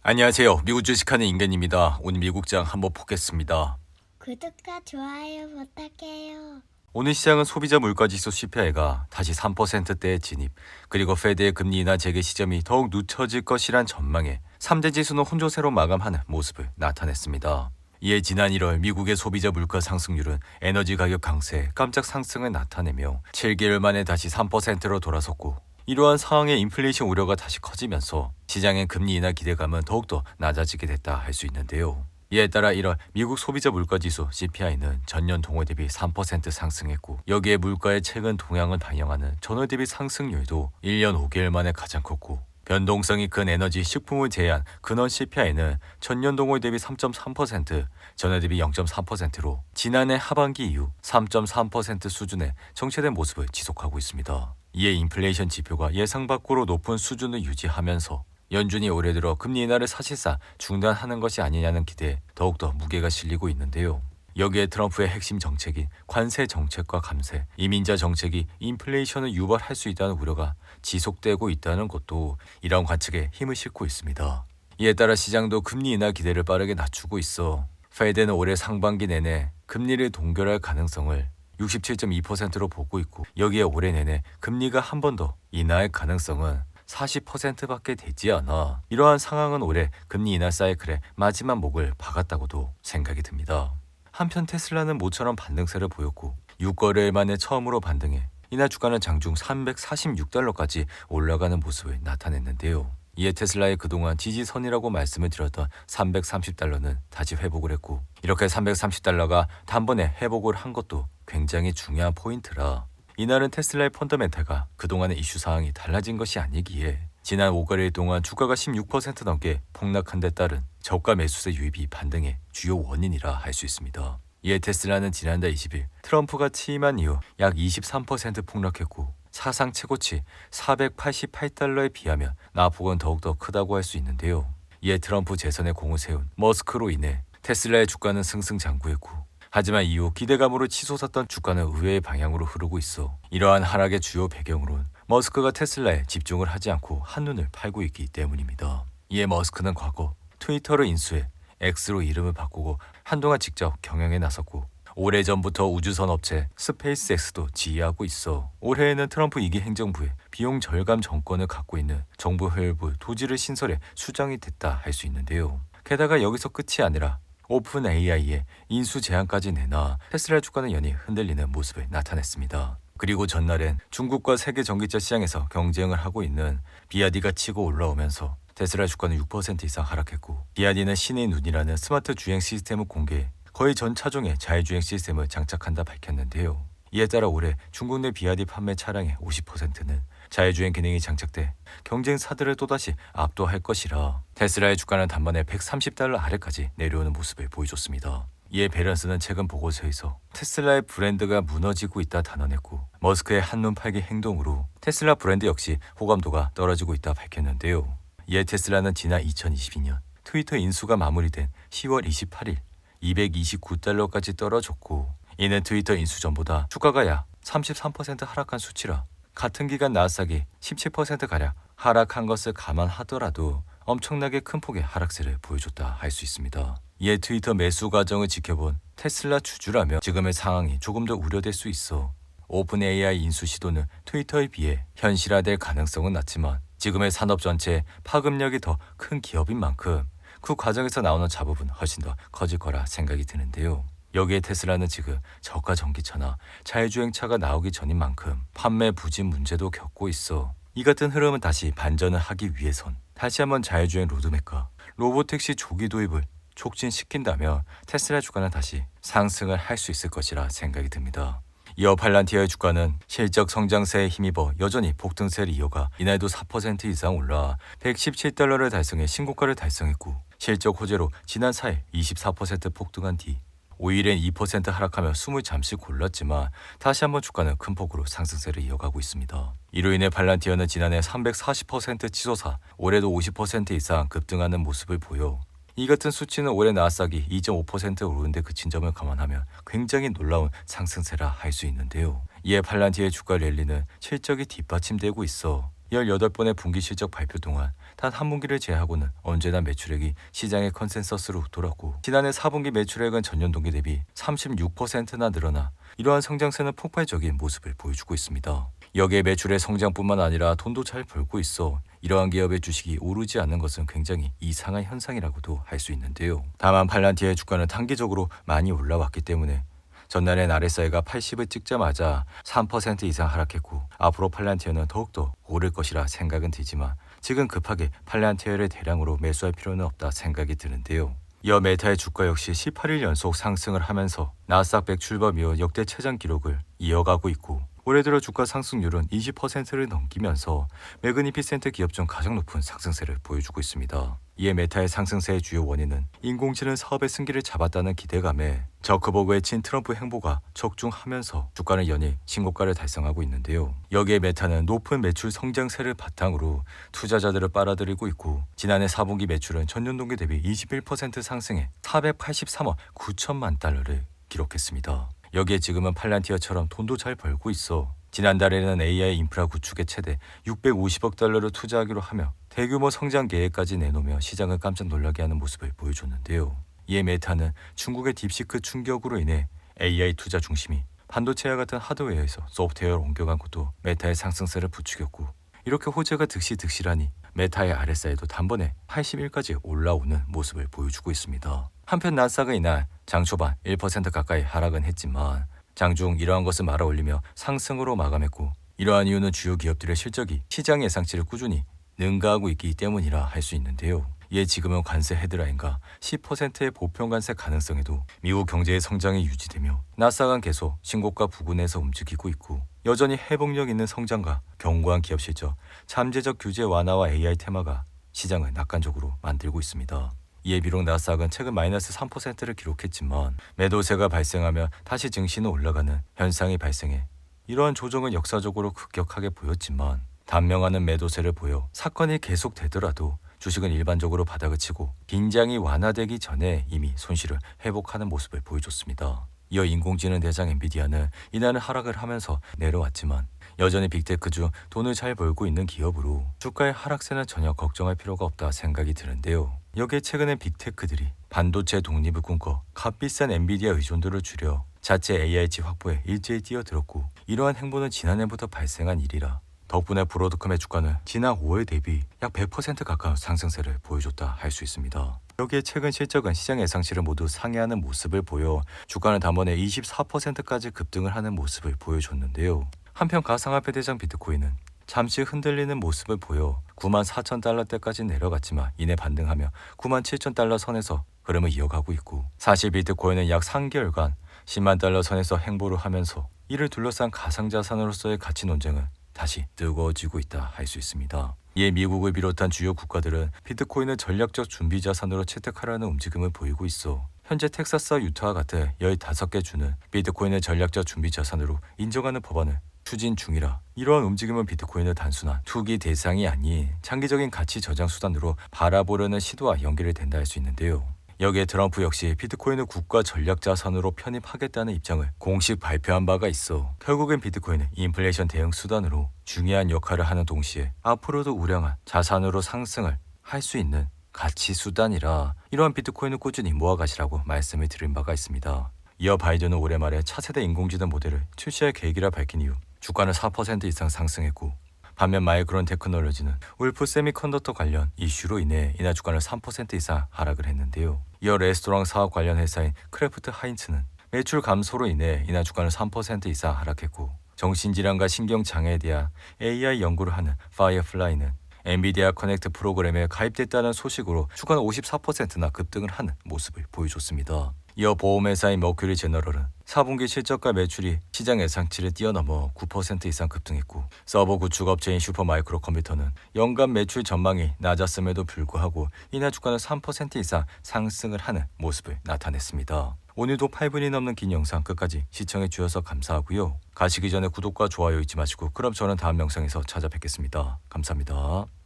안녕하세요. 미국 주식하는 인간입니다. 오늘 미국장 한번 보겠습니다. 구독과 좋아요 부탁해요. 오늘 시장은 소비자 물가지수 CPI가 다시 3%대에 진입, 그리고 페드의 금리 인하 재개 시점이 더욱 늦춰질 것이란 전망에 3대 지수는 혼조세로 마감하는 모습을 나타냈습니다. 이에 지난 1월 미국의 소비자 물가 상승률은 에너지 가격 강세에 깜짝 상승을 나타내며 7개월 만에 다시 3%로 돌아섰고, 이러한 상황에 인플레이션 우려가 다시 커지면서 시장의 금리 인하 기대감은 더욱더 낮아지게 됐다 할 수 있는데요. 이에 따라 1월 미국 소비자 물가지수 CPI는 전년 동월 대비 3% 상승했고, 여기에 물가의 최근 동향을 반영하는 전월 대비 상승률도 1년 5개월 만에 가장 컸고, 변동성이 큰 에너지 식품을 제외한 근원 CPI는 전년 동월 대비 3.3%, 전월 대비 0.3%로 지난해 하반기 이후 3.3% 수준의 정체된 모습을 지속하고 있습니다. 이에 인플레이션 지표가 예상 밖으로 높은 수준을 유지하면서 연준이 올해 들어 금리 인하를 사실상 중단하는 것이 아니냐는 기대에 더욱더 무게가 실리고 있는데요. 여기에 트럼프의 핵심 정책인 관세 정책과 감세, 이민자 정책이 인플레이션을 유발할 수 있다는 우려가 지속되고 있다는 것도 이런 관측에 힘을 싣고 있습니다. 이에 따라 시장도 금리 인하 기대를 빠르게 낮추고 있어 페드는 올해 상반기 내내 금리를 동결할 가능성을 67.2%로 보고 있고, 여기에 올해 내내 금리가 한 번 더 인하할 가능성은 40%밖에 되지 않아 이러한 상황은 올해 금리 인하 사이클의 마지막 목을 박았다고도 생각이 듭니다. 한편 테슬라는 모처럼 반등세를 보였고 6거래일 만에 처음으로 반등해 이날 주가는 장중 346달러까지 올라가는 모습을 나타냈는데요. 이에 테슬라의 그동안 지지선이라고 말씀을 드렸던 330달러는 다시 회복을 했고, 이렇게 330달러가 단번에 회복을 한 것도 굉장히 중요한 포인트라 이날은 테슬라의 펀더멘탈과 그동안의 이슈 사항이 달라진 것이 아니기에 지난 5거래일 동안 주가가 16% 넘게 폭락한 데 따른 저가 매수세 유입이 반등의 주요 원인이라 할 수 있습니다. 이에 테슬라는 지난달 20일 트럼프가 취임한 이후 약 23% 폭락했고, 사상 최고치 488달러에 비하면 낙폭은 더욱더 크다고 할 수 있는데요. 이에 트럼프 재선에 공을 세운 머스크로 인해 테슬라의 주가는 승승장구했고, 하지만 이후 기대감으로 치솟았던 주가는 의외의 방향으로 흐르고 있어 이러한 하락의 주요 배경으론 머스크가 테슬라에 집중을 하지 않고 한눈을 팔고 있기 때문입니다. 이에 머스크는 과거 트위터를 인수해 X로 이름을 바꾸고 한동안 직접 경영에 나섰고, 오래전부터 우주선 업체 스페이스X도 지휘하고 있어 올해에는 트럼프 2기 행정부에 비용 절감 정권을 갖고 있는 정부 효율부 도지를 신설해 수장이 됐다 할 수 있는데요. 게다가 여기서 끝이 아니라 오픈 AI의 인수 제안까지 내놔 테슬라 주가는 연이 흔들리는 모습을 나타냈습니다. 그리고 전날엔 중국과 세계 전기차 시장에서 경쟁을 하고 있는 비아디가 치고 올라오면서 테슬라 주가는 6% 이상 하락했고, 비아디는 신의 눈이라는 스마트 주행 시스템을 공개해 거의 전 차종에 자율주행 시스템을 장착한다 밝혔는데요. 이에 따라 올해 중국 내 비아디 판매 차량의 50%는 자율주행 기능이 장착돼 경쟁사들을 또다시 압도할 것이라 테슬라의 주가는 단번에 130달러 아래까지 내려오는 모습을 보여줬습니다. 이에 밸런스는 최근 보고서에서 테슬라의 브랜드가 무너지고 있다 단언했고, 머스크의 한눈 팔기 행동으로 테슬라 브랜드 역시 호감도가 떨어지고 있다 밝혔는데요. 이에 테슬라는 지난 2022년 트위터 인수가 마무리된 10월 28일 229달러까지 떨어졌고, 이는 트위터 인수 전보다 주가가 약 33% 하락한 수치라 같은 기간 나스닥이 17%가량 하락한 것을 감안하더라도 엄청나게 큰 폭의 하락세를 보여줬다 할 수 있습니다. 이에 트위터 매수 과정을 지켜본 테슬라 주주라면 지금의 상황이 조금 더 우려될 수 있어 오픈 AI 인수 시도는 트위터에 비해 현실화될 가능성은 낮지만 지금의 산업 전체에 파급력이 더 큰 기업인 만큼 그 과정에서 나오는 자본은 훨씬 더 커질 거라 생각이 드는데요. 여기에 테슬라는 지금 저가 전기차나 자율주행차가 나오기 전인 만큼 판매 부진 문제도 겪고 있어 이 같은 흐름은 다시 반전을 하기 위해선 다시 한번 자율주행 로드맵과 로보택시 조기 도입을 촉진시킨다면 테슬라 주가는 다시 상승을 할 수 있을 것이라 생각이 듭니다. 이어 팔란티어의 주가는 실적 성장세에 힘입어 여전히 폭등세를 이어가 이날도 4% 이상 올라 117달러를 달성해 신고가를 달성했고, 실적 호재로 지난 4일 24% 폭등한 뒤 5일엔 2% 하락하며 숨을 잠시 골랐지만 다시 한번 주가는 큰 폭으로 상승세를 이어가고 있습니다. 이로 인해 팔란티어는 지난해 340% 치솟아 올해도 50% 이상 급등하는 모습을 보여 이 같은 수치는 올해 나스닥이 2.5% 오르는 데 그친 점을 감안하면 굉장히 놀라운 상승세라 할 수 있는데요. 이에 팔란티의 주가 랠리는 실적이 뒷받침되고 있어 18번의 분기 실적 발표 동안 단 한 분기를 제외하고는 언제나 매출액이 시장의 컨센서스로 웃돌았고 지난해 4분기 매출액은 전년 동기 대비 36%나 늘어나 이러한 성장세는 폭발적인 모습을 보여주고 있습니다. 여기에 매출의 성장뿐만 아니라 돈도 잘 벌고 있어 이러한 기업의 주식이 오르지 않는 것은 굉장히 이상한 현상이라고도 할 수 있는데요. 다만 팔란티어의 주가는 단기적으로 많이 올라왔기 때문에 전날엔 RSI가 80을 찍자마자 3% 이상 하락했고 앞으로 팔란티어는 더욱더 오를 것이라 생각은 들지만 지금 급하게 팔란티어를 대량으로 매수할 필요는 없다 생각이 드는데요. 이어 메타의 주가 역시 18일 연속 상승을 하면서 나스닥 100 출범 이후 역대 최장 기록을 이어가고 있고 올해 들어 주가 상승률은 20%를 넘기면서 매그니피센트 기업 중 가장 높은 상승세를 보여주고 있습니다. 이에 메타의 상승세의 주요 원인은 인공지능 사업의 승기를 잡았다는 기대감에 저크버그의 친 트럼프 행보가 적중하면서 주가는 연일 신고가를 달성하고 있는데요. 여기에 메타는 높은 매출 성장세를 바탕으로 투자자들을 빨아들이고 있고 지난해 4분기 매출은 전년 동기 대비 21% 상승해 483억 9천만 달러를 기록했습니다. 여기에 지금은 팔란티어처럼 돈도 잘 벌고 있어 지난달에는 AI 인프라 구축에 최대 650억 달러를 투자하기로 하며 대규모 성장 계획까지 내놓으며 시장을 깜짝 놀라게 하는 모습을 보여줬는데요. 이에 메타는 중국의 딥시크 충격으로 인해 AI 투자 중심이 반도체와 같은 하드웨어에서 소프트웨어로 옮겨간 것도 메타의 상승세를 부추겼고 이렇게 호재가 득실하니 메타의 RSI도 단번에 81까지 올라오는 모습을 보여주고 있습니다. 한편 나스닥은 이날 장 초반 1% 가까이 하락은 했지만 장중 이러한 것을 말아 올리며 상승으로 마감했고 이러한 이유는 주요 기업들의 실적이 시장 예상치를 꾸준히 능가하고 있기 때문이라 할 수 있는데요. 이에 지금은 관세 헤드라인과 10%의 보편 관세 가능성에도 미국 경제의 성장이 유지되며 나스닥은 계속 신고가 부근에서 움직이고 있고 여전히 회복력 있는 성장과 견고한 기업 실적, 잠재적 규제 완화와 AI 테마가 시장을 낙관적으로 만들고 있습니다. 이에 비록 나스닥은 최근 마이너스 3%를 기록했지만 매도세가 발생하며 다시 증시는 올라가는 현상이 발생해 이러한 조정은 역사적으로 급격하게 보였지만 단명하는 매도세를 보여 사건이 계속되더라도 주식은 일반적으로 바닥을 치고 긴장이 완화되기 전에 이미 손실을 회복하는 모습을 보여줬습니다. 이어 인공지능 대장 엔비디아는 이날은 하락을 하면서 내려왔지만 여전히 빅테크 중 돈을 잘 벌고 있는 기업으로 주가의 하락세는 전혀 걱정할 필요가 없다 생각이 드는데요. 여기에 최근에 빅테크들이 반도체 독립을 꿈꿔 값비싼 엔비디아 의존도를 줄여 자체 AI치 확보에 일제히 뛰어들었고 이러한 행보는 지난해부터 발생한 일이라 덕분에 브로드컴의 주가는 지난 5월 대비 약 100% 가까운 상승세를 보여줬다 할 수 있습니다. 여기에 최근 실적은 시장 예상치를 모두 상회하는 모습을 보여 주가는 단번에 24%까지 급등을 하는 모습을 보여줬는데요. 한편 가상화폐 대장 비트코인은 잠시 흔들리는 모습을 보여 94,000달러대까지 내려갔지만 이내 반등하며 97,000달러 선에서 흐름을 이어가고 있고 사실 비트코인은 약 3개월간 10만 달러 선에서 행보를 하면서 이를 둘러싼 가상자산으로서의 가치 논쟁은 다시 뜨거워지고 있다 할 수 있습니다. 이에 미국을 비롯한 주요 국가들은 비트코인을 전략적 준비 자산으로 채택하라는 움직임을 보이고 있어 현재 텍사스와 유타와 같은 15개 주는 비트코인을 전략적 준비 자산으로 인정하는 법안을 추진 중이라 이러한 움직임은 비트코인을 단순한 투기 대상이 아닌 장기적인 가치 저장 수단으로 바라보려는 시도와 연결이 된다 할 수 있는데요. 여기에 트럼프 역시 비트코인을 국가 전략 자산으로 편입하겠다는 입장을 공식 발표한 바가 있어 결국엔 비트코인은 인플레이션 대응 수단으로 중요한 역할을 하는 동시에 앞으로도 우량한 자산으로 상승을 할 수 있는 가치 수단이라 이러한 비트코인을 꾸준히 모아가시라고 말씀을 드린 바가 있습니다. 이어 바이든은 올해 말에 차세대 인공지능 모델을 출시할 계획이라 밝힌 이후 주가는 4% 이상 상승했고 반면 마이크론 테크놀로지는 울프 세미컨덕터 관련 이슈로 인해 이날 주가는 3% 이상 하락을 했는데요. 이어 레스토랑 사업 관련 회사인 크래프트 하인츠는 매출 감소로 인해 이날 주가는 3% 이상 하락했고 정신질환과 신경장애에 대한 AI 연구를 하는 파이어플라이는 엔비디아 커넥트 프로그램에 가입됐다는 소식으로 주가는 54%나 급등을 하는 모습을 보여줬습니다. 이어 보험회사인 머큐리 제너럴은 4분기 실적과 매출이 시장 예상치를 뛰어넘어 9% 이상 급등했고 서버 구축업체인 슈퍼마이크로 컴퓨터는 연간 매출 전망이 낮았음에도 불구하고 이날 주가는 3% 이상 상승을 하는 모습을 나타냈습니다. 오늘도 8분이 넘는 긴 영상 끝까지 시청해 주셔서 감사하고요. 가시기 전에 구독과 좋아요 잊지 마시고 그럼 저는 다음 영상에서 찾아뵙겠습니다. 감사합니다.